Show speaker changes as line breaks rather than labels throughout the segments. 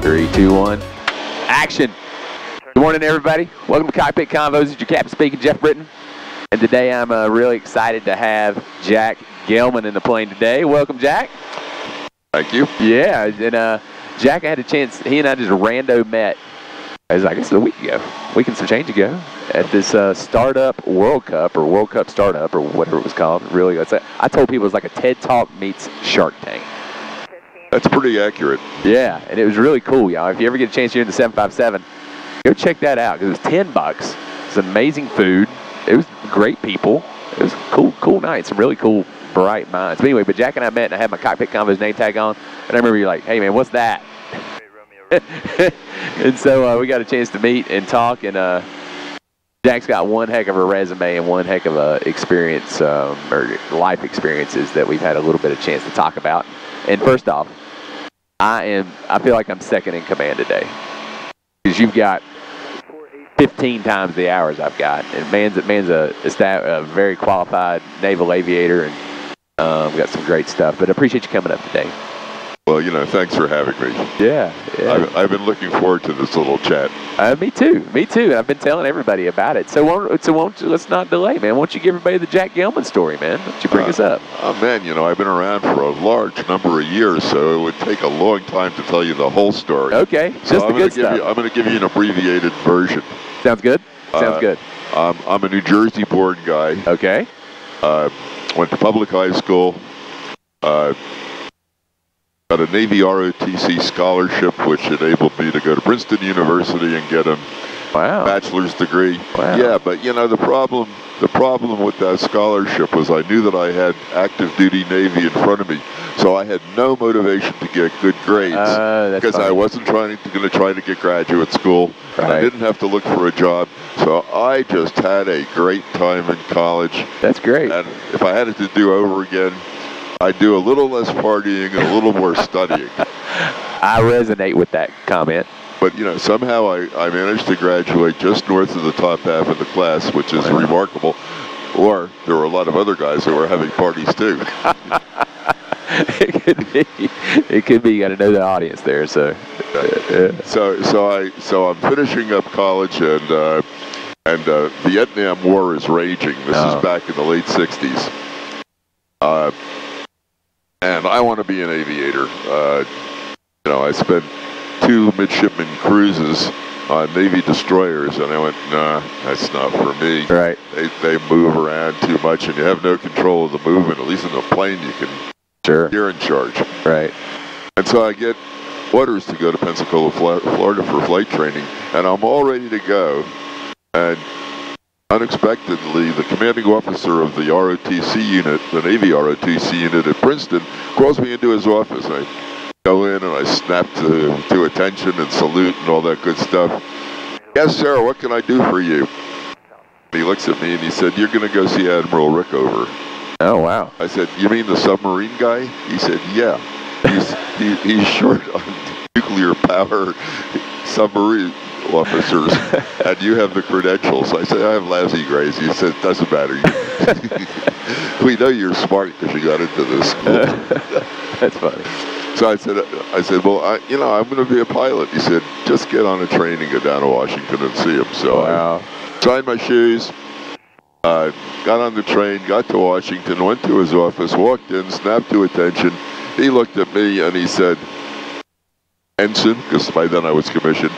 3, 2, 1. Action! Good morning, everybody. Welcome to Cockpit Convos. It's your captain speaking, Jeff Britton. And today I'm really excited to have Jack Gelman in the plane today. Welcome, Jack.
Thank you.
Yeah, and Jack, I had a chance, he and I just rando met, I guess a week and some change ago, at this Startup World Cup, or World Cup Startup, or whatever it was called. Really, I told people it was like a TED Talk meets Shark Tank.
That's pretty accurate.
Yeah, and it was really cool, y'all. If you ever get a chance, you're in the 757, go check that out, because it was $10. It's amazing food. It was great people. It was a cool night. Some really cool, bright minds. But anyway, Jack and I met, and I had my Cockpit Convos name tag on, and I remember you're like, hey, man, what's that? And so we got a chance to meet and talk, and Jack's got one heck of a resume and one heck of a experience, or life experiences that we've had a little bit of chance to talk about. And first off, I feel like I'm second in command today, because you've got 15 times the hours I've got, and man's a very qualified naval aviator, and we got some great stuff. But I appreciate you coming up today.
Well, you know, thanks for having me.
Yeah.
I've been looking forward to this little chat.
Me too. And I've been telling everybody about it. So let's not delay, man. Why don't you give everybody the Jack Gelman story, man? Why don't you bring us up?
Oh, man, you know, I've been around for a large number of years, so it would take a long time to tell you the whole story.
Okay,
so
just the good stuff.
I'm going to give you an abbreviated version.
Sounds good. Sounds good.
I'm a New Jersey-born guy.
Okay.
Went to public high school. Got a Navy ROTC scholarship, which enabled me to go to Princeton University and get a bachelor's degree.
Wow.
Yeah, but you know, the problem with that scholarship was I knew that I had active duty Navy in front of me, so I had no motivation to get good grades because I wasn't going to try to get graduate school. Right. I didn't have to look for a job, so I just had a great time in college.
That's great.
And if I had it to do over again, I'd do a little less partying and a little more studying.
I resonate with that comment.
But, you know, somehow I managed to graduate just north of the top half of the class, which is remarkable. Or there were a lot of other guys who were having parties, too.
It could be. You got to know the audience there. So, yeah.
So I'm finishing up college, and the Vietnam War is raging. This is back in the late 60s. And I want to be an aviator. You know, I spent 2 midshipman cruises on Navy destroyers, and I went, nah, that's not for me.
Right.
They move around too much, and you have no control of the movement. At least in a plane, you can.
Sure.
You're in charge.
Right.
And so I get orders to go to Pensacola, Florida for flight training, and I'm all ready to go. And unexpectedly, the commanding officer of the ROTC unit, the Navy ROTC unit at Princeton, calls me into his office. I go in and I snap to attention and salute and all that good stuff. Yes, sir, what can I do for you? He looks at me and he said, you're going to go see Admiral Rickover.
Oh, wow.
I said, you mean the submarine guy? He said, yeah. He's short on nuclear power submarine officers, and you have the credentials. I said, I have lousy grades. He said, doesn't matter. We know you're smart because you got into this school.
That's funny.
So I said, well, I'm going to be a pilot. He said, just get on a train and go down to Washington and see him. So I tied my shoes, got on the train, got to Washington, went to his office, walked in, snapped to attention. He looked at me and he said, Ensign, because by then I was commissioned.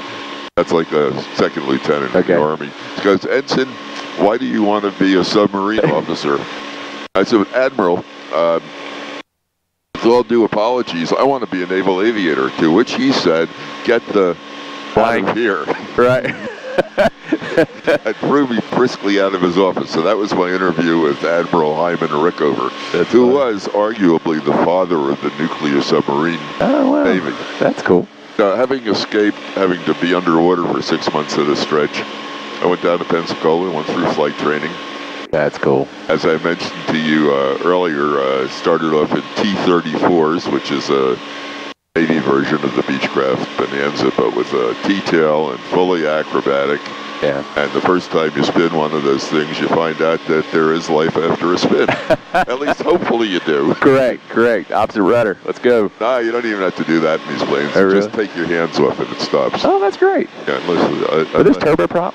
That's like a second lieutenant in the Army. He goes, Ensign, why do you want to be a submarine officer? I said, Admiral, with all due apologies, I want to be a naval aviator, to which he said, get the out of here.
Right.
And threw me briskly out of his office. So that was my interview with Admiral Hyman Rickover, who was arguably the father of the nuclear submarine Navy.
That's cool.
Having escaped having to be underwater for 6 months at a stretch, I went down to Pensacola and went through flight training.
That's cool.
As I mentioned to you earlier, started off in T-34s, which is a Navy version of the Beechcraft Bonanza, but with a T-tail and fully acrobatic.
Yeah.
And the first time you spin one of those things, you find out that there is life after a spin. At least hopefully you do.
Correct. Opposite rudder. Let's go.
No, you don't even have to do that in these planes.
Oh, really?
Just take your hands off and it stops.
Oh, that's great.
Yeah, unless,
Are those turboprop?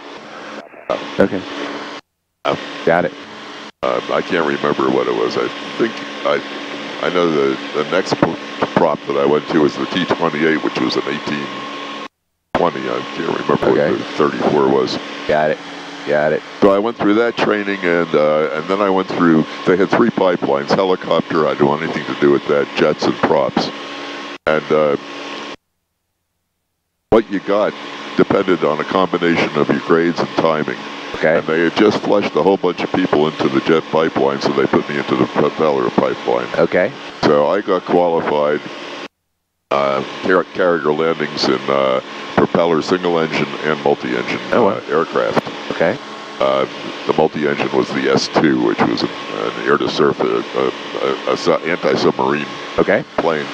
Okay. Got it.
I can't remember what it was. I think I know the next prop that I went to was the T-28, which was an 1820. I can't remember what the 34 was.
Got it.
So I went through that training, and then I went through. They had 3 pipelines: helicopter. I didn't want anything to do with that. Jets and props. And what you got depended on a combination of your grades and timing.
Okay.
And they had just flushed a whole bunch of people into the jet pipeline, so they put me into the propeller pipeline.
Okay.
So I got qualified carrier landings in propeller single engine and multi-engine aircraft.
Okay.
The multi-engine was the S-2, which was an air-to-surf, anti-submarine plane.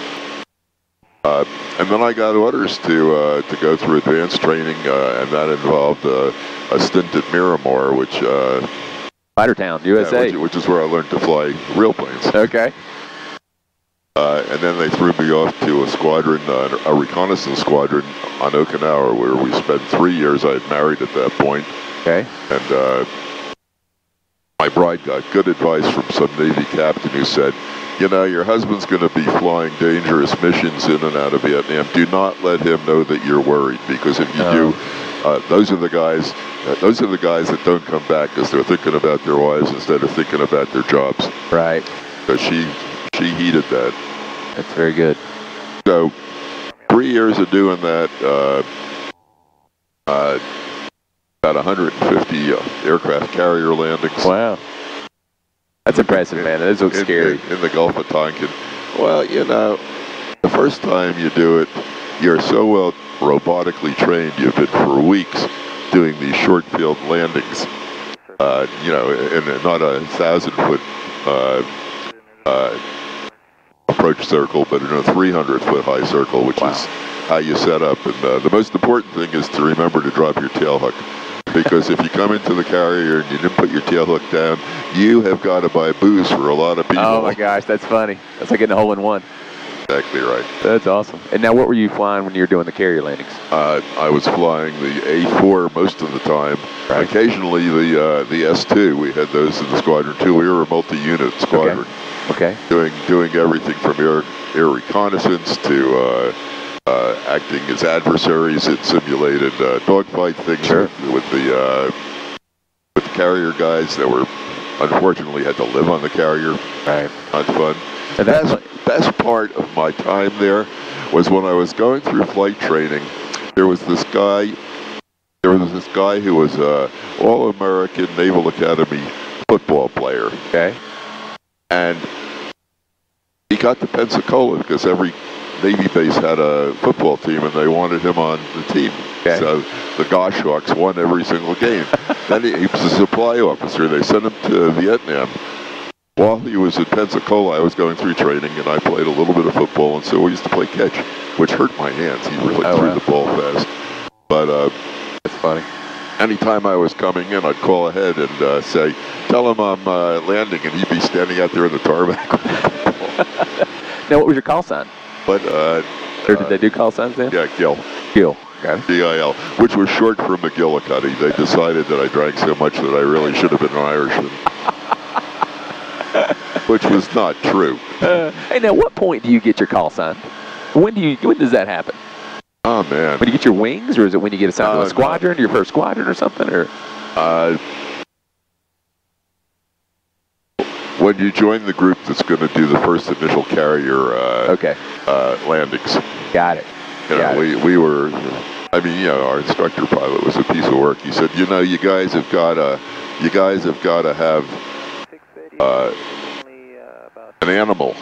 And then I got orders to go through advanced training, and that involved a stint at Miramar, which
Fightertown, USA,
which is where I learned to fly real planes.
Okay.
And then they threw me off to a squadron, a reconnaissance squadron on Okinawa, where we spent 3 years. I had married at that point.
Okay.
And my bride got good advice from some Navy captain who said, you know, your husband's going to be flying dangerous missions in and out of Vietnam. Do not let him know that you're worried, because if you do, those are the guys that don't come back because they're thinking about their wives instead of thinking about their jobs.
Right.
So she heeded that.
That's very good.
So 3 years of doing that, about 150 aircraft carrier landings.
Wow. That's impressive, man. Those look scary.
In the Gulf of Tonkin. Well, you know, the first time you do it, you're so well robotically trained. You've been for weeks doing these short field landings, you know, in not a 1,000-foot approach circle, but in a 300-foot high circle, which is how you set up. And the most important thing is to remember to drop your tail hook. Because if you come into the carrier and you didn't put your tail hook down, you have got to buy booze for a lot of people.
Oh my gosh, that's funny. That's like getting a hole-in-one.
Exactly right.
That's awesome. And now what were you flying when you were doing the carrier landings?
I was flying the A4 most of the time. Right. Occasionally the S2. We had those in the squadron too. We were a multi-unit squadron.
Okay.
Doing everything from air reconnaissance to acting as adversaries in simulated dogfight things with the carrier guys that were unfortunately had to live on the carrier.
Right.
Not fun. And the best part of my time there was when I was going through flight training. There was this guy who was an All-American Naval Academy football player.
Okay.
And he got to Pensacola because every Navy base had a football team, and they wanted him on the team. Okay. So the Goshawks won every single game. Then he was a supply officer. They sent him to Vietnam. While he was in Pensacola, I was going through training, and I played a little bit of football, and so we used to play catch, which hurt my hands. He really threw the ball fast. But
that's funny.
Anytime I was coming in, I'd call ahead and say, tell him I'm landing, and he'd be standing out there in the tarmac with the ball.
Now, what was your call sign?
But
or did they do call signs then?
Yeah, Gil.
Gil. Okay.
G-I-L, which was short for McGillicuddy. They decided that I drank so much that I really should have been an Irishman. Which was not true.
Hey, now, what point do you get your call sign? When does that happen?
Oh, man.
When you get your wings, or is it when you get assigned to a squadron, your first squadron or something? Or
when you join the group that's going to do the first initial carrier landings.
Got it.
You know, we were, I mean, you know, our instructor pilot was a piece of work. He said, you know, you guys have got to have an animal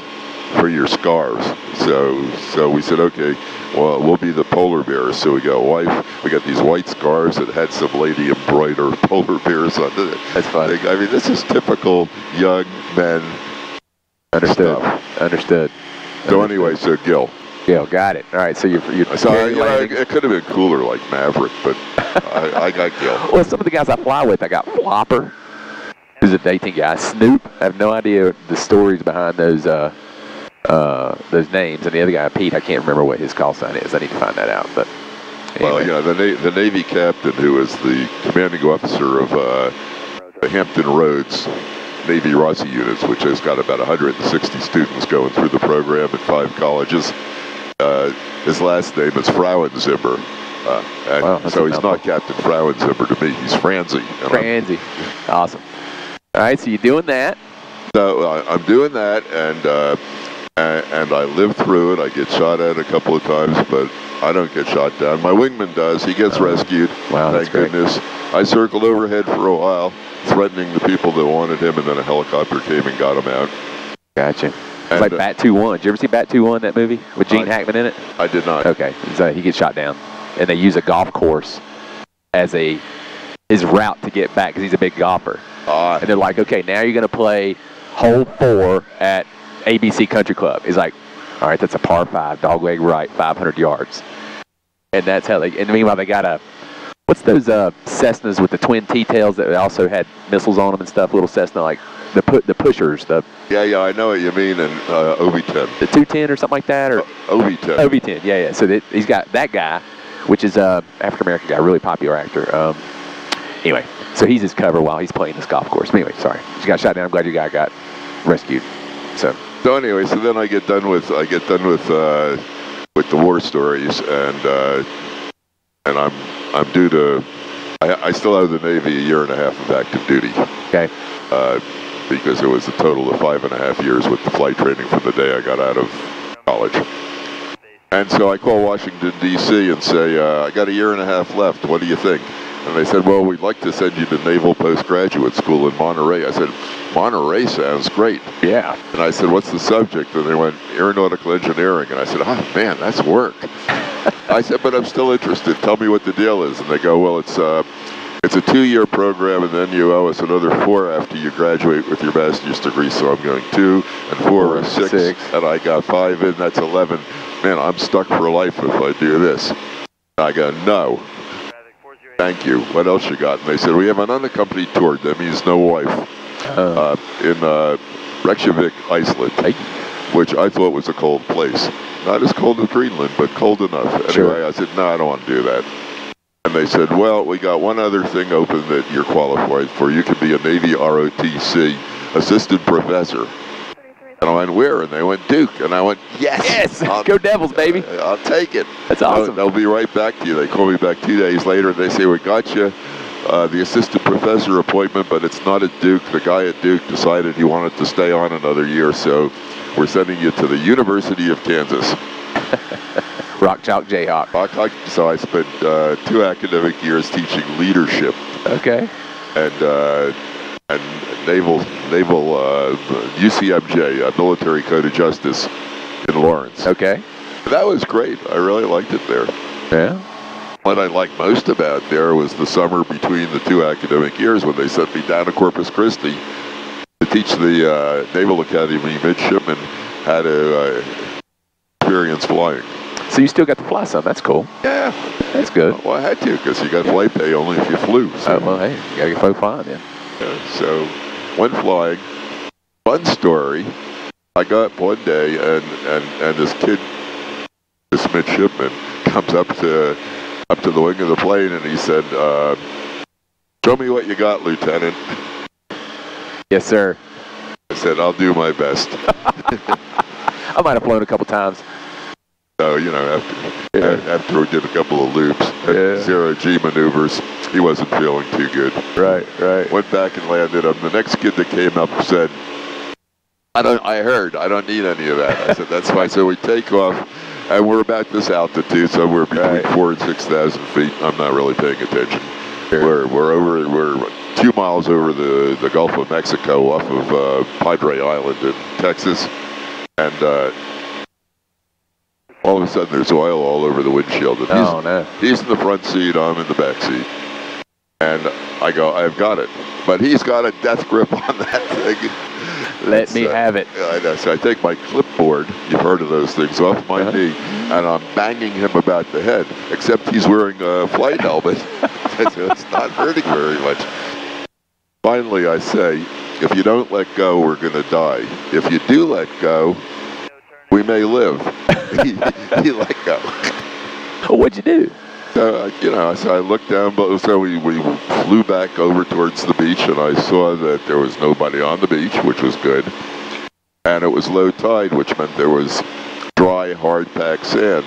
for your scarves. So we said, okay, well, we'll be the polar bears. So we got these white scarves that had some lady embroidered polar bears on it.
That's funny.
I mean, this is typical young men.
Understood.
Stuff.
Understood.
So anyway, so Gil.
Yeah, got it. All right, so you're
so it could have been cooler like Maverick, but I got Gil.
Well, some of the guys I fly with, I got Flopper, who's a 18 guy. Snoop, I have no idea the stories behind those names, and the other guy, Pete, I can't remember what his call sign is. I need to find that out. But anyway.
Well, yeah, the Navy captain, who is the commanding officer of the Hampton Roads Navy ROSI units, which has got about 160 students going through the program at 5 colleges. His last name is Frauenzimmer.
Wow,
so he's not Captain Frauenzimmer to me. He's Franzi.
Franzi. Awesome. All right, so you're doing that.
So I'm doing that, and I live through it. I get shot at a couple of times, but I don't get shot down. My wingman does. He gets rescued.
Wow, that's
thank goodness. I circled overhead for a while, threatening the people that wanted him, and then a helicopter came and got him out.
Gotcha. It's like Bat 2-1. Did you ever see Bat 2-1, that movie, with Gene Hackman in it?
I did not.
Okay. So he gets shot down, and they use a golf course as his route to get back because he's a big golfer. And they're like, okay, now you're going to play hole 4 at ABC Country Club. He's like, all right, that's a par 5, dogleg right, 500 yards. And that's how they, and meanwhile they got what's those Cessnas with the twin T-tails that also had missiles on them and stuff, little Cessna, like the pushers,
Yeah, I know what you mean, and OV-10.
The 210 or something like that? Or
OV-10.
OV-10, yeah. So he's got that guy, which is a African-American guy, really popular actor. Anyway, so he's his cover while he's playing this golf course. Anyway, sorry. You got shot down. I'm glad your guy got rescued. So
anyway, so then I get done with the war stories, and I'm due to. I still have the Navy a year and a half of active duty.
Okay.
Because it was a total of 5.5 years with the flight training from the day I got out of college. And so I call Washington, D.C. and say, I got a year and a half left. What do you think? And they said, well, we'd like to send you to Naval Postgraduate School in Monterey. I said, Monterey sounds great.
Yeah.
And I said, what's the subject? And they went, aeronautical engineering. And I said, oh, man, that's work. I said, but I'm still interested. Tell me what the deal is. And they go, well, it's a 2-year program, and then you owe us another 4 after you graduate with your master's degree. So I'm going 2 and 4 are 6, and I got 5 in. That's 11. Man, I'm stuck for life if I do this. And I go, no. Thank you. What else you got? And they said, we have an unaccompanied tour. That means no wife. In Reykjavik, Iceland, which I thought was a cold place. Not as cold as Greenland, but cold enough. Anyway,
sure.
I said, no, I don't want to do that. And they said, well, we got one other thing open that you're qualified for. You can be a Navy ROTC assistant professor. And I went, where? And they went, Duke. And I went, yes!
Go Devils, baby.
I'll take it.
That's awesome.
They'll be right back to you. They call me back 2 days later, and they say, we got you the assistant professor appointment, but it's not at Duke. The guy at Duke decided he wanted to stay on another year, so we're sending you to the University of Kansas.
Rock Chalk Jayhawk.
So I spent 2 academic years teaching leadership.
Okay.
And naval UCMJ, Military Code of Justice in Lawrence.
Okay.
That was great. I really liked it there.
Yeah.
What I liked most about there was the summer between the 2 academic years when they sent me down to Corpus Christi to teach the Naval Academy midshipmen how to experience flying.
So you still got to fly some. That's cool.
Yeah.
That's good.
Well, I had to because you got flight pay only if you flew. So.
Well, hey, you got to get flying then.
Yeah, so went flying. Fun story. I got up one day and this kid, this midshipman, comes up to the wing of the plane and he said, show me what you got, Lieutenant.
Yes, sir.
I said, I'll do my best.
I might have flown a couple times.
So, after we did a couple of loops, 0G maneuvers, he wasn't feeling too good.
Right.
Went back and landed him. The next kid that came up said, I don't need any of that. I said, that's fine. So we take off, and we're about this altitude, so we're between 4,000 and 6,000 feet. I'm not really paying attention. Sure. We're 2 miles over the Gulf of Mexico off of Padre Island in Texas, and all of a sudden there's oil all over the windshield. And he's in the front seat, I'm in the back seat. And I go, I've got it. But he's got a death grip on that thing.
Let me have it.
I know. So I take my clipboard, you've heard of those things, off my knee, and I'm banging him about the head, except he's wearing a flight helmet, so it's not hurting very much. Finally, I say, if you don't let go, we're going to die. If you do let go, we may live. He let go.
What'd you do?
So, so I looked down, but so we flew back over towards the beach, and I saw that there was nobody on the beach, which was good. And it was low tide, which meant there was dry, hard-packed sand,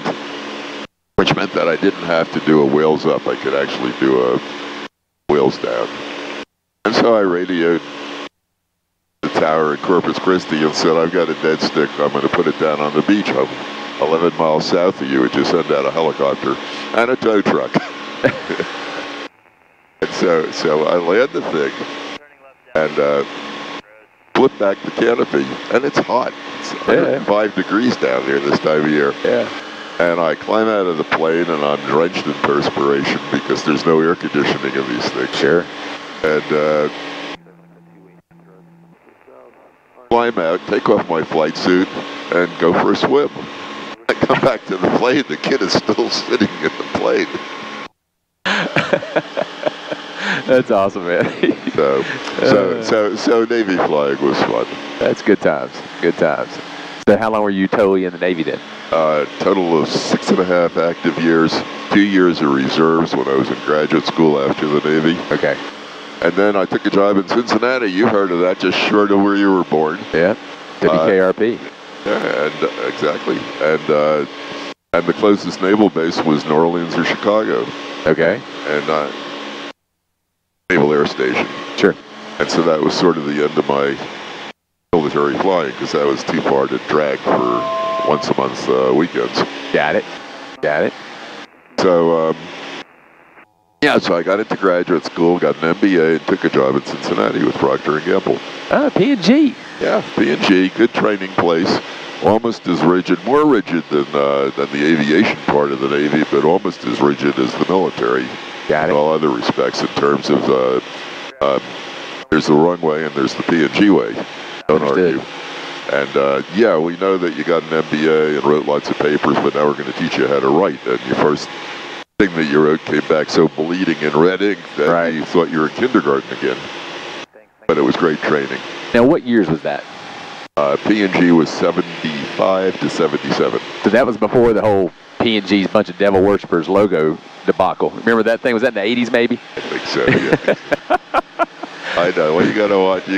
which meant that I didn't have to do a wheels up. I could actually do a wheels down. And so I radioed the tower in Corpus Christi and said, I've got a dead stick. I'm going to put it down on the beach. I'm 11 miles south of you. Would you send out a helicopter and a tow truck? And so I land the thing and flip back the canopy, and it's hot. It's 105 degrees down here this time of year.
Yeah.
And I climb out of the plane, and I'm drenched in perspiration because there's no air conditioning in these things.
Sure.
And climb out, take off my flight suit, and go for a swim. I come back to the plane, the kid is still sitting in the plane.
That's awesome, man.
So Navy flying was fun.
That's good times. Good times. So how long were you totally in the Navy then?
Total of 6.5 active years, 2 years of reserves when I was in graduate school after the Navy.
Okay.
And then I took a job in Cincinnati. You heard of that, just short of where you were born.
Yeah, WKRP.
Yeah, and exactly. And the closest naval base was New Orleans or Chicago.
Okay.
And Naval Air Station.
Sure.
And so that was sort of the end of my military flying because that was too far to drag for once a month weekends.
Got it. Got it.
So, so I got into graduate school, got an MBA, and took a job in Cincinnati with Procter & Gamble.
Ah, P&G.
Yeah, P&G, good training place. Almost as rigid, more rigid than the aviation part of the Navy, but almost as rigid as the military.
Got it.
In all other respects, in terms of there's the wrong way and there's the P&G way. Don't
Understood.
argue. And we know that you got an MBA and wrote lots of papers, but now we're going to teach you how to write. And your first thing that you wrote came back so bleeding in red ink that you thought you were in kindergarten again. But it was great training.
Now, what years was that?
P&G was 75 to 77.
So that was before the whole P&G's bunch of devil worshippers logo debacle. Remember that thing? Was that in the 80s maybe?
I think so, yeah. I know. Well, you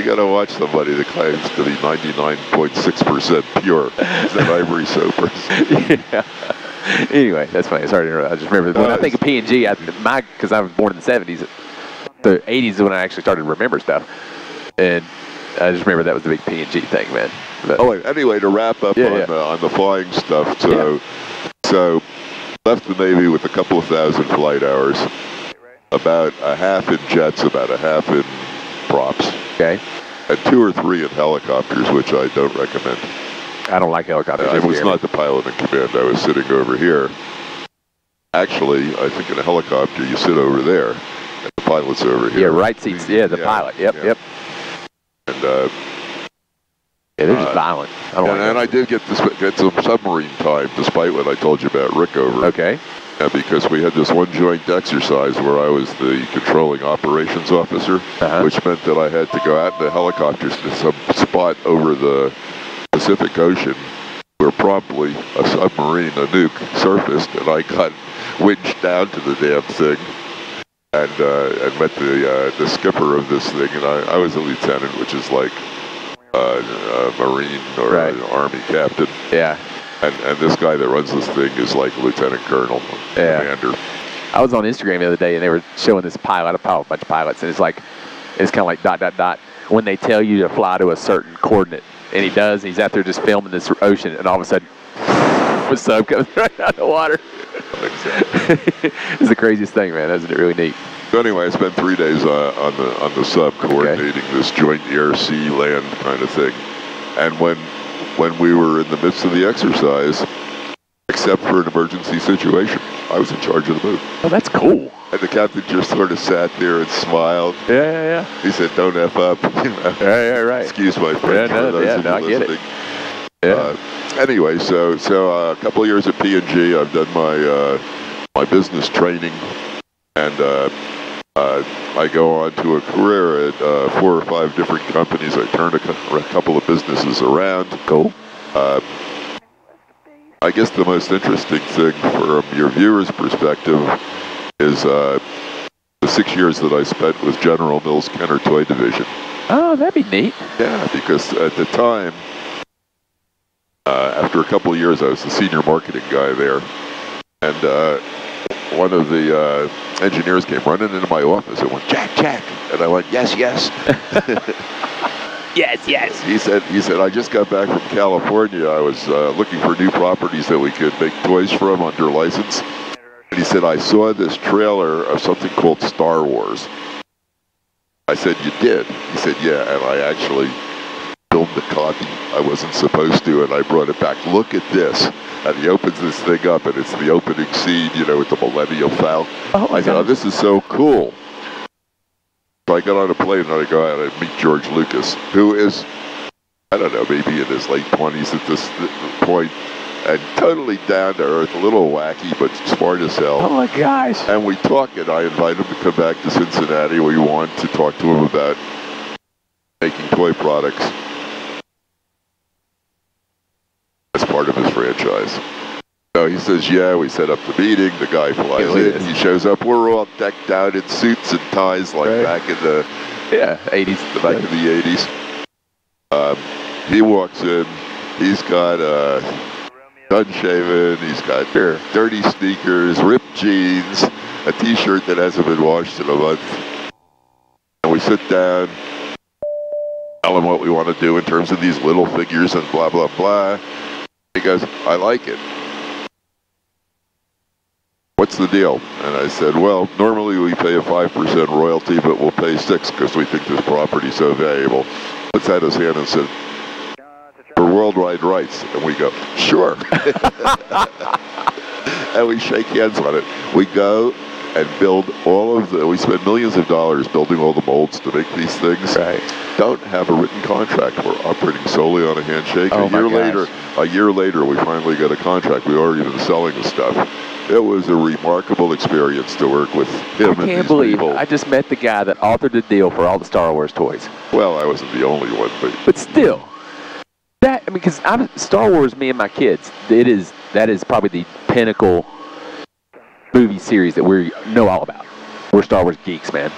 gotta watch somebody that claims to be 99.6% pure. Is that ivory soap?
Yeah. Anyway, that's funny. Sorry to interrupt. I just remember when I think of P&G, because I was born in the 70s, the 80s is when I actually started to remember stuff. And I just remember that was the big P&G thing, man. But,
anyway, to wrap up on the flying stuff, so left the Navy with a couple of thousand flight hours, about a half in jets, about a half in props.
Okay.
And 2 or 3 in helicopters, which I don't recommend.
I don't like helicopters.
I was not the pilot in command. I was sitting over here. Actually, I think in a helicopter, you sit over there, and the pilot's over here.
Yeah, right seats. Yeah, the pilot. Yep.
And
they're just violent.
I did get some submarine time, despite what I told you about Rickover.
Okay.
Because we had this one joint exercise where I was the controlling operations officer, which meant that I had to go out in the helicopters to some spot over the Pacific Ocean where promptly a submarine, a nuke, surfaced, and I got winched down to the damn thing and met the skipper of this thing, and I was a lieutenant, which is like a Marine or an Army captain.
Yeah.
And this guy that runs this thing is like Lieutenant Colonel, Commander.
I was on Instagram the other day, and they were showing this pilot, a bunch of pilots, and it's kind of like ... when they tell you to fly to a certain coordinate. And he does, and he's out there just filming this ocean, and all of a sudden, the sub comes right out of the water. It's the craziest thing, man. Isn't it really neat?
So anyway, I spent 3 days on the sub coordinating this joint air, sea, land kind of thing. And when we were in the midst of the exercise, except for an emergency situation, I was in charge of the move.
Oh, that's cool.
And the captain just sort of sat there and smiled.
Yeah.
He said, "Don't F up." You know?
Yeah, right.
Excuse my French.
I get it. Yeah.
Anyway, so a couple of years at P&G, I've done my business training, and I go on to a career at 4 or 5 different companies. I turned a couple of businesses around.
Cool.
I guess the most interesting thing from your viewer's perspective is the 6 years that I spent with General Mills Kenner Toy Division.
Oh, that'd be neat.
Yeah, because at the time, after a couple of years, I was the senior marketing guy there, and one of the engineers came running into my office and went, Jack, and I went, yes.
Yes.
He said, I just got back from California. I was looking for new properties that we could make toys from under license. And he said, I saw this trailer of something called Star Wars. I said, you did? He said, yeah, and I actually filmed the copy. I wasn't supposed to, and I brought it back. Look at this. And he opens this thing up, and it's the opening scene, with the Millennium Falcon. I said, this is so cool. So I got on a plane, and I go out and meet George Lucas, who is, I don't know, maybe in his late 20s at this point, and totally down to earth, a little wacky, but smart as hell.
Oh my gosh.
And we talk, and I invite him to come back to Cincinnati. We want to talk to him about making toy products as part of his franchise. So he says, yeah, we set up the meeting, the guy flies in, he shows up, we're all decked out in suits and ties like back in the
80s.
Back in the 80s. He walks in, he's got unshaven, he's got dirty sneakers, ripped jeans, a t-shirt that hasn't been washed in a month. And we sit down, tell him what we want to do in terms of these little figures and blah, blah, blah. He goes, I like it. What's the deal? And I said, well, normally we pay a 5% royalty, but we'll pay 6 because we think this property's so valuable. Puts out his hand and said, for worldwide rights. And we go, sure. And we shake hands on it. We go and build we spend millions of dollars building all the molds to make these things.
Right.
Don't have a written contract. We're operating solely on a handshake. A year later, we finally got a contract. We've already been selling the stuff. It was a remarkable experience to work with him.
I can't believe I just met the guy that authored the deal for all the Star Wars toys.
Well, I wasn't the only one,
but still, because Star Wars, me and my kids, that is probably the pinnacle movie series that we know all about. We're Star Wars geeks, man.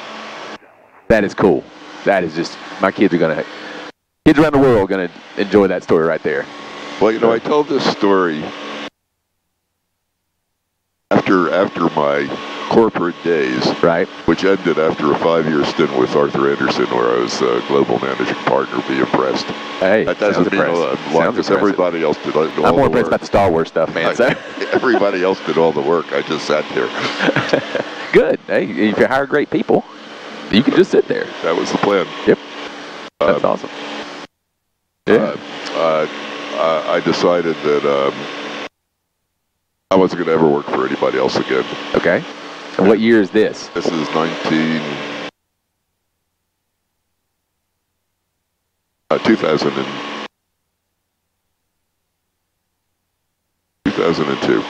That is cool. That is just, my kids around the world are gonna enjoy that story right there.
Well, I told this story after my corporate days,
right?
Which ended after a 5-year stint with Arthur Anderson, where I was global managing partner. Be impressed.
Hey,
that doesn't mean a lot because everybody else did all the work.
I'm more impressed about the Star Wars stuff, man.
Everybody else did all the work. I just sat there.
Good. Hey, if you hire great people, you can just sit there.
That was the plan.
Yep. That's awesome. Yeah.
I decided that I wasn't going to ever work for anybody else again.
Okay. And what year is this?
This is 2002.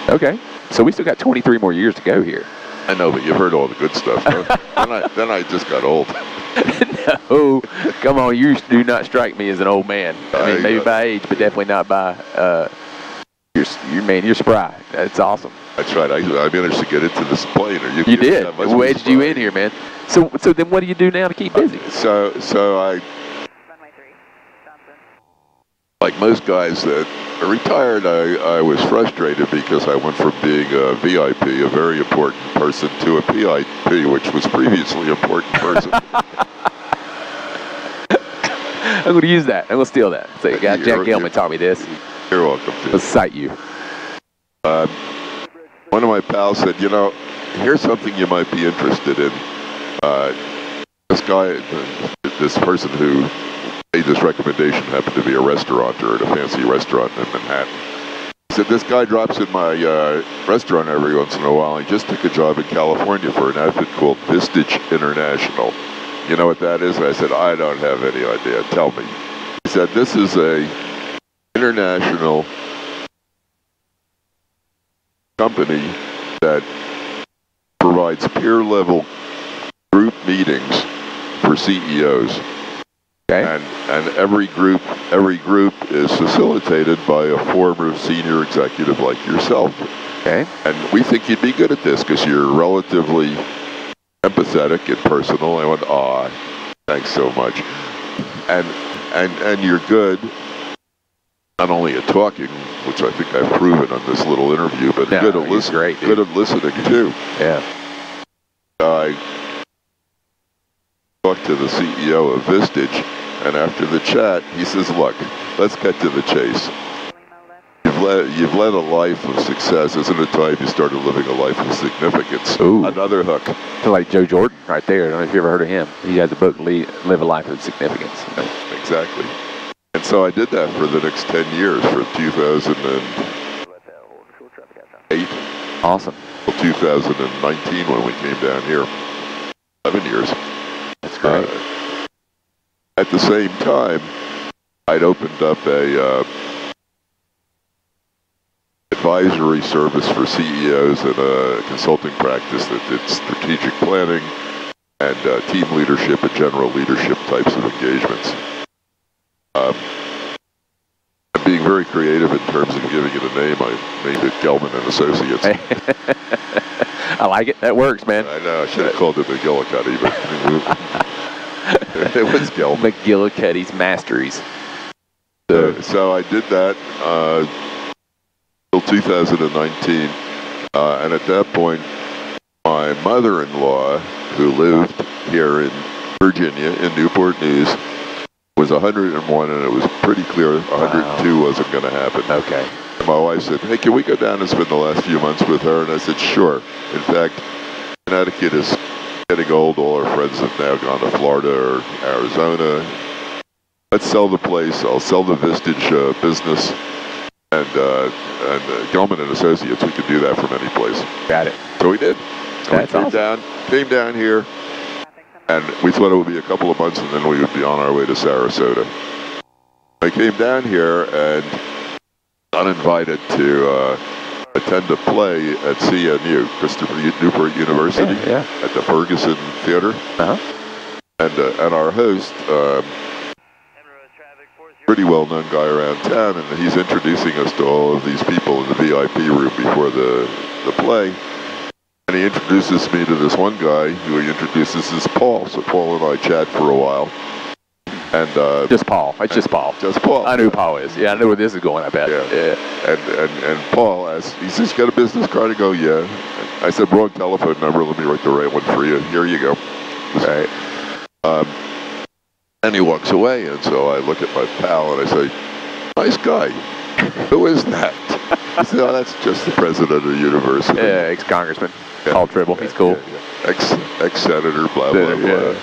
Okay. So we still got 23 more years to go here.
I know, but you've heard all the good stuff. Then I just got old.
No, come on, you do not strike me as an old man. I mean, maybe by age, but definitely not by, you're spry. That's awesome.
That's right. I managed to get into this plane.
You did. It wedged you in here, man. So then what do you do now to keep busy?
So I, like most guys that are retired, I was frustrated because I went from being a VIP, a very important person, to a PIP, which was previously an important person.
I'm going to use that. I'm going to steal that. So Jack Gelman taught me this.
You're welcome.
Let's cite you.
One of my pals said, here's something you might be interested in. This person who made this recommendation happened to be a restaurateur at a fancy restaurant in Manhattan. He said, this guy drops in my restaurant every once in a while. He just took a job in California for an outfit called Vistage International. You know what that is? And I said, I don't have any idea. Tell me. He said, this is a international company that provides peer-level group meetings for CEOs.
Okay.
And every group is facilitated by a former senior executive like yourself.
Okay.
And we think you'd be good at this because you're relatively empathetic and personal. I went, aw, thanks so much. And you're good, not only at talking, which I think I've proven on this little interview, but good at listening.
Great,
good at listening too.
Yeah.
I talked to the CEO of Vistage, and after the chat, he says, look, let's get to the chase. You've led a life of success. Isn't it time you started living a life of significance?
Ooh.
Another hook.
Like Joe Jordan right there. I don't know if you ever heard of him. He has a book, Live a Life of Significance.
Exactly. And so I did that for the next 10 years, from 2008.
Awesome.
Till 2019 when we came down here. 11 years.
That's great.
At the same time, I'd opened up a advisory service for CEOs and a consulting practice that did strategic planning and team leadership and general leadership types of engagements. I'm being very creative in terms of giving it a name. I named it Gelman and Associates.
I like it. That works, man.
I know. I should have called it McGillicuddy, but it was Gelman.
McGillicuddy's Masteries.
So I did that till 2019, and at that point, my mother-in-law, who lived here in Virginia, in Newport News, was 101, and it was pretty clear 102 wasn't going to happen.
Okay.
And my wife said, hey, can we go down and spend the last few months with her? And I said, sure. In fact, Connecticut is getting old. All our friends have now gone to Florida or Arizona. Let's sell the place. I'll sell the Vistage business. And Gelman and Associates, we could do that from any place.
Got it.
So we did. And
That's awesome.
Came down here, and we thought it would be a couple of months, and then we would be on our way to Sarasota. I came down here and got invited to attend a play at CNU, Christopher Newport University, at the Ferguson Theater. And our host, pretty well-known guy around town, and he's introducing us to all of these people in the VIP room before the play. And he introduces me to this one guy who he introduces as Paul. So Paul and I chat for a while. And
just Paul. It's just Paul.
Just Paul.
I know who Paul is. Yeah, I know where this is going, I bet.
Yeah. And Paul, he says, you got a business card? I go, yeah. I said, wrong telephone number. Let me write the right one for you. Here you go.
Right.
And he walks away, and so I look at my pal, and I say, nice guy. Who is that? He said, oh, that's just the president of the university.
Yeah, ex-congressman. Paul Tribble. He's cool.
Ex-senator, blah, blah, blah.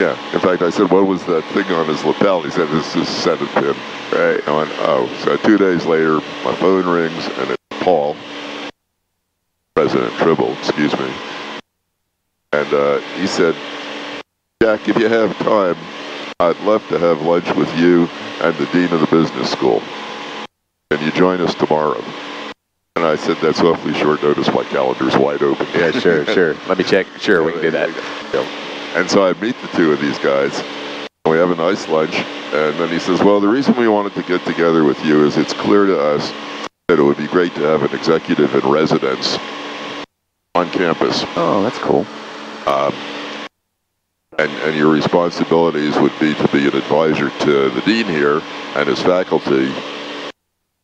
Yeah. In fact, I said, what was that thing on his lapel? He said, this is Senate pin. Right. I went, oh. So 2 days later, my phone rings, and it's Paul, President Tribble, excuse me. And he said, Jack, if you have time, I'd love to have lunch with you and the dean of the business school. Can you join us tomorrow? And I said, that's awfully short notice. My calendar's wide open.
Yeah, sure. Let me check. Sure, we can do that.
Yeah. And so I meet the two of these guys, and we have a nice lunch. And then he says, well, the reason we wanted to get together with you is it's clear to us that it would be great to have an executive in residence on campus.
Oh, that's cool.
And your responsibilities would be to be an advisor to the dean here and his faculty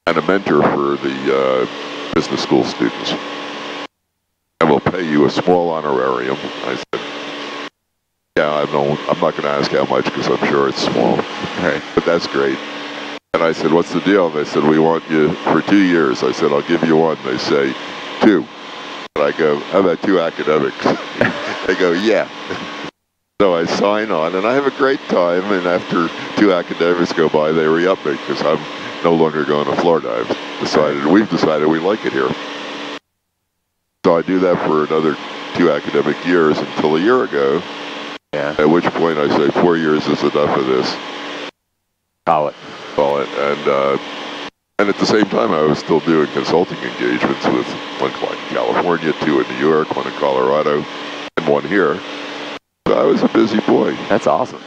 and a mentor for the business school students. And we'll pay you a small honorarium. I said, yeah, I'm not going to ask how much because I'm sure it's small.
Right.
But that's great. And I said, what's the deal? And they said, we want you for 2 years. I said, I'll give you one. They say, 2. And I go, how about 2 academics? They go, yeah. So I sign on, and I have a great time, and after 2 academics go by, they re-up me, because I'm no longer going to floor dive. we've decided we like it here. So I do that for another 2 academic years until a year ago.
Yeah.
At which point I say 4 years is enough of this.
Call it.
And at the same time, I was still doing consulting engagements with one client in California, 2 in New York, 1 in Colorado, and 1 here. So I was a busy boy.
That's awesome.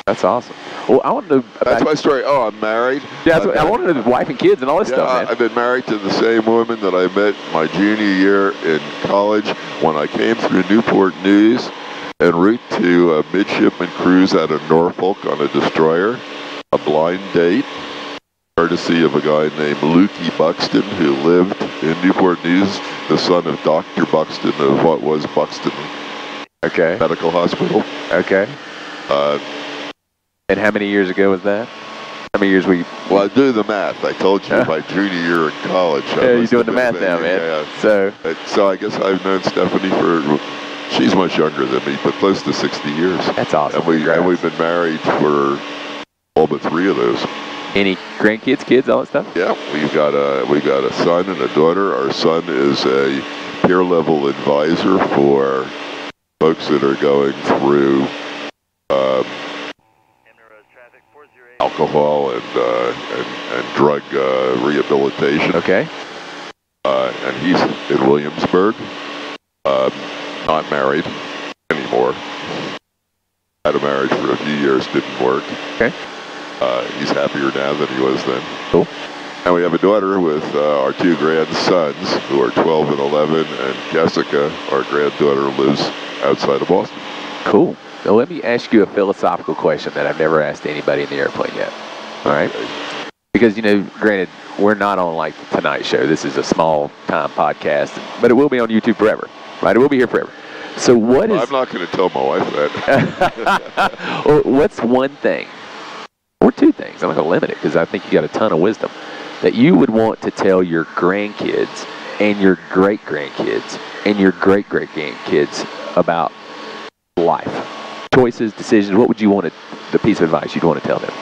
That's awesome. Well, I want to know.
That's my story. Oh, I'm married.
Yeah, I want to know the wife and kids and all this stuff, man.
I've been married to the same woman that I met my junior year in college when I came through Newport News en route to a midshipman cruise out of Norfolk on a destroyer, a blind date, courtesy of a guy named Lukey Buxton, who lived in Newport News, the son of Dr. Buxton of what was Buxton Medical Hospital.
Okay. And how many years ago was that? How many years were you?
Well, I do the math. I told you my junior year in college.
Yeah, you're doing the math now, man.
Yeah. So I guess I've known Stephanie for, she's much younger than me, but close to 60 years.
That's awesome.
And we've been married for all but 3 of those.
Any grandkids, kids, all that stuff?
Yeah, we've got a son and a daughter. Our son is a peer level advisor for folks that are going through alcohol and drug rehabilitation.
Okay.
And he's in Williamsburg. Not married anymore. Had a marriage for a few years, didn't work.
Okay.
He's happier now than he was then.
Cool.
And we have a daughter with our 2 grandsons, who are 12 and 11, and Jessica, our granddaughter, lives outside of Boston.
Cool. Now let me ask you a philosophical question that I've never asked anybody in the airplane yet. All right? Because, you know, granted, we're not on like the Tonight Show. This is a small time podcast, but it will be on YouTube forever, right? It will be here forever. So what is...
I'm not going to tell my wife that.
Well, what's one thing, or 2 things, I'm not going to limit it because I think you got a ton of wisdom, that you would want to tell your grandkids and your great-grandkids and your great-great-grandkids about life? Choices, decisions, what would you want the piece of advice you'd want to tell them?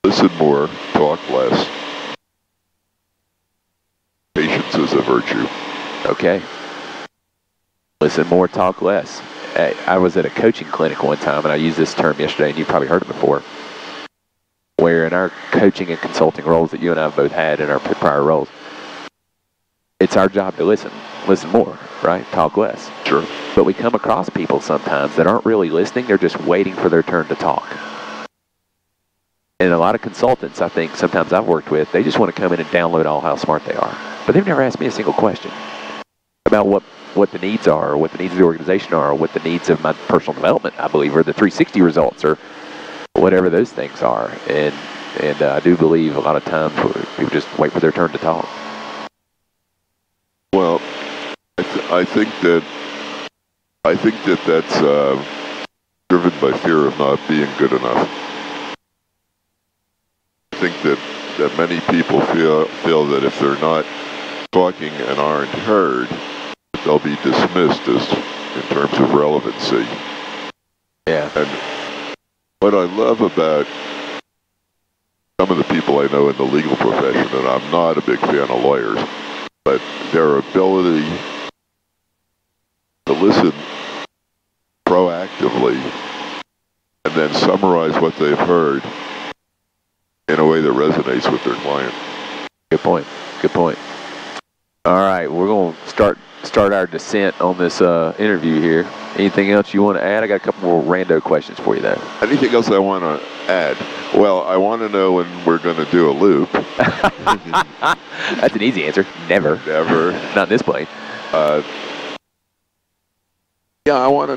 Listen more, talk less. Patience is a virtue.
Okay. Listen more, talk less. I was at a coaching clinic one time, and I used this term yesterday, and you probably heard it before, where in our coaching and consulting roles that you and I have both had in our prior roles, it's our job to listen more, right? Talk less.
Sure.
But we come across people sometimes that aren't really listening. They're just waiting for their turn to talk. And a lot of consultants, I think, sometimes I've worked with, they just want to come in and download all how smart they are. But they've never asked me a single question about what the needs are, or what the needs of the organization are, or what the needs of my personal development, I believe, or the 360 results, or whatever those things are. And I do believe a lot of times people just wait for their turn to talk.
Well, I think that that's driven by fear of not being good enough. I think that many people feel that if they're not talking and aren't heard, they'll be dismissed in terms of relevancy.
Yeah.
And what I love about some of the people I know in the legal profession, and I'm not a big fan of lawyers, but their ability to listen proactively and then summarize what they've heard in a way that resonates with their client.
Good point. Good point. All right, we're going to start our descent on this interview here. Anything else you want to add? I got a couple more rando questions for you, though.
Anything else I want to add? Well, I want to know when we're going to do a loop.
That's an easy answer. Never.
Never.
Not in this plane.
Yeah, I want to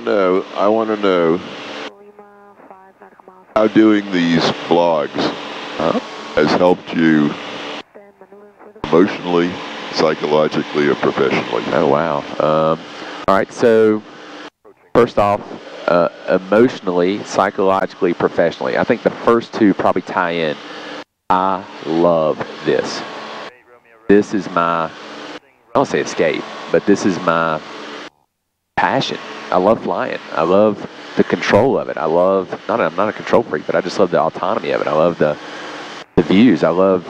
know how doing these blogs has helped you emotionally, psychologically, and professionally.
Oh, wow. All right, so first off, emotionally, psychologically, professionally. I think the first 2 probably tie in. I love this. This is my, I don't say escape, but this is my passion. I love flying. I love the control of it. I'm not a control freak, but I just love the autonomy of it. I love the views. I love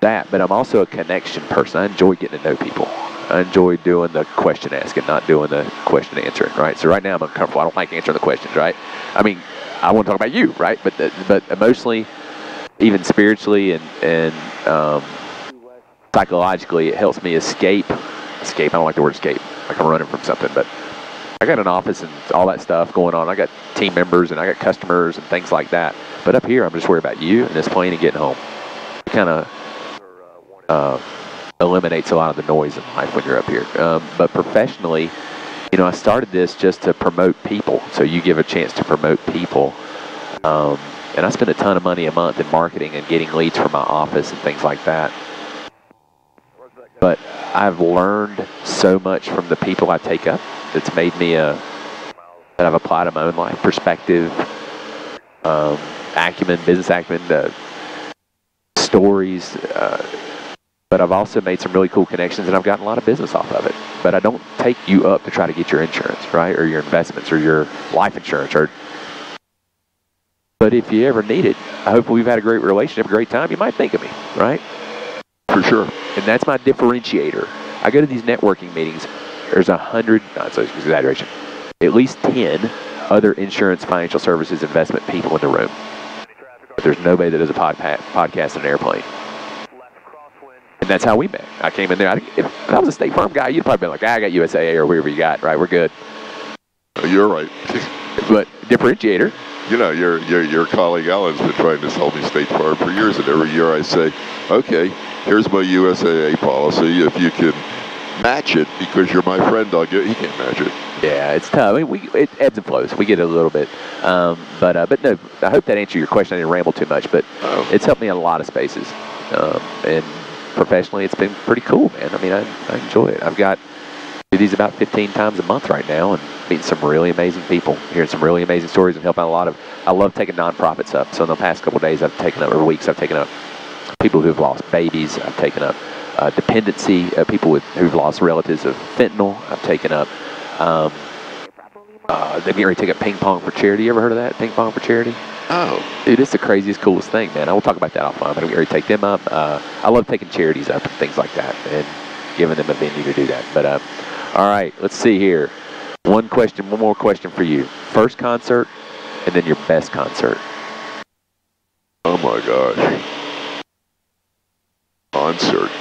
that, but I'm also a connection person. I enjoy getting to know people. I enjoy doing the question asking, not doing the question answering, right? So right now I'm uncomfortable. I don't like answering the questions, right? I mean, I want to talk about you, right? But emotionally, even spiritually and psychologically, it helps me escape. I don't like the word escape, like I'm running from something, but I got an office and all that stuff going on. I got team members and I got customers and things like that. But up here, I'm just worried about you and this plane and getting home. It kind of eliminates a lot of the noise in life when you're up here. But professionally, you know, I started this just to promote people. So you give a chance to promote people. And I spend a ton of money a month in marketing and getting leads for my office and things like that. But I've learned so much from the people I take up that's made me that I've applied in my own life, perspective, acumen, business acumen, stories, but I've also made some really cool connections and I've gotten a lot of business off of it. But I don't take you up to try to get your insurance, right? Or your investments or your life insurance. But if you ever need it, I hope we've had a great relationship, a great time, you might think of me, right?
For sure.
And that's my differentiator. I go to these networking meetings, there's 100, not so exaggeration, at least 10 other insurance, financial services, investment people in the room. But there's nobody that does a podcast in an airplane. And that's how we met. I came in there. If I was a State Farm guy, you'd probably been like, I got USAA or whatever you got, right? We're good.
You're right.
But differentiator.
You know, your colleague Alan's been trying to sell me State Farm for years, and every year I say, okay, here's my USAA policy. If you can match it because you're my friend, I'll get. He can't match it.
Yeah, it's tough. I mean, it ebbs and flows. We get it a little bit, but no. I hope that answered your question. I didn't ramble too much, but it's helped me in a lot of spaces, and professionally, it's been pretty cool, man. I mean, I enjoy it. I've got do these about 15 times a month right now, and meeting some really amazing people, hearing some really amazing stories, and helping out a lot of. I love taking nonprofits up. So in the past couple of days, or weeks, I've taken up people who've lost babies. I've taken up dependency, people who've lost relatives of fentanyl. I've taken up. They've getting ready to take up ping pong for charity. You ever heard of that? Ping pong for charity?
Oh,
dude, it's the craziest, coolest thing, man. I will talk about that offline, but I'm getting ready to take them up. I love taking charities up and things like that, and giving them a venue to do that. But all right, let's see here. One more question for you. First concert, and then your best concert.
Oh my gosh. Concert.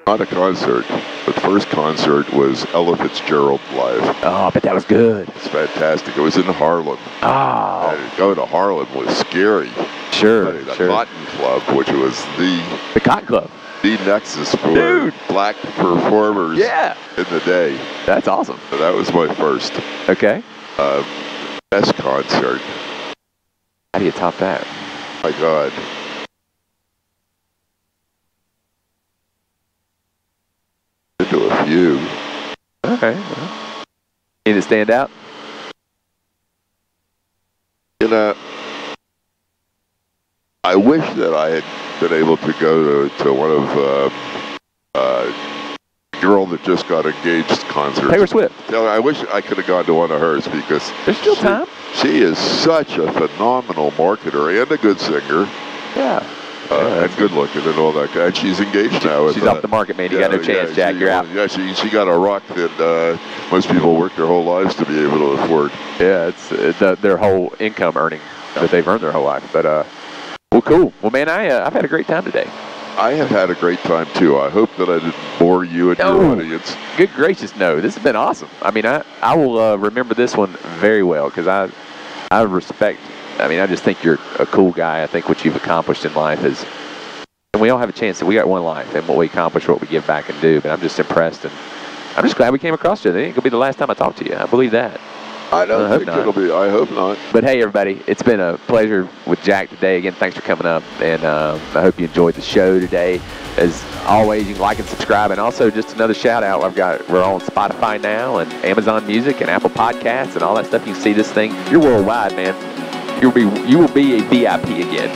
Not a concert, but first concert was Ella Fitzgerald live.
Oh, but that was good.
It's fantastic. It was in Harlem.
Oh.
And going to Harlem was scary.
Sure,
The
sure.
Cotton Club, which was the
Cotton Club.
The nexus for black performers in the day.
That's awesome.
So that was my first.
Okay.
Best concert.
How do you top that?
My God. Into a few.
Okay. Any that stand out?
You know, I wish that I had been able to go to one of girl that just got engaged concerts.
Taylor Swift.
I wish I could have gone to one of hers because
there's still time.
She is such a phenomenal marketer and a good singer.
Yeah.
And good looking and all that. And she's engaged now.
She's off the market, man. You got no chance, Jack. You're out.
Yeah, she got a rock that most people work their whole lives to be able to afford.
Yeah, it's their whole income earning that they've earned their whole life. But well, cool. Well, man, I've had a great time today.
I have had a great time too. I hope that I didn't bore you and your audience.
Good gracious, no. This has been awesome. I mean, I will remember this one very well because I respect. I mean, I just think you're a cool guy. I think what you've accomplished in life is, and we all have a chance that we got one life, and what we accomplish, what we give back and do. But I'm just impressed, and I'm just glad we came across you. It ain't gonna be the last time I talk to you. I believe that.
I don't think it'll be. I hope not.
But hey, everybody, it's been a pleasure with Jack today. Again, thanks for coming up, and I hope you enjoyed the show today. As always, you can like and subscribe, and also just another shout out. We're on Spotify now, and Amazon Music, and Apple Podcasts, and all that stuff. You can see this thing. You're worldwide, man. You will be a VIP again.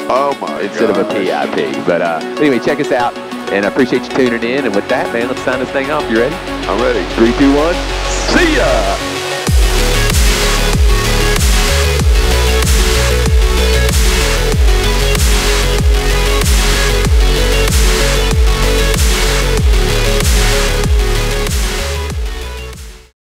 Oh my!
Instead of a PIP. But anyway, check us out. And I appreciate you tuning in. And with that, man, let's sign this thing off. You ready?
I'm ready.
3, 2, 1. See ya!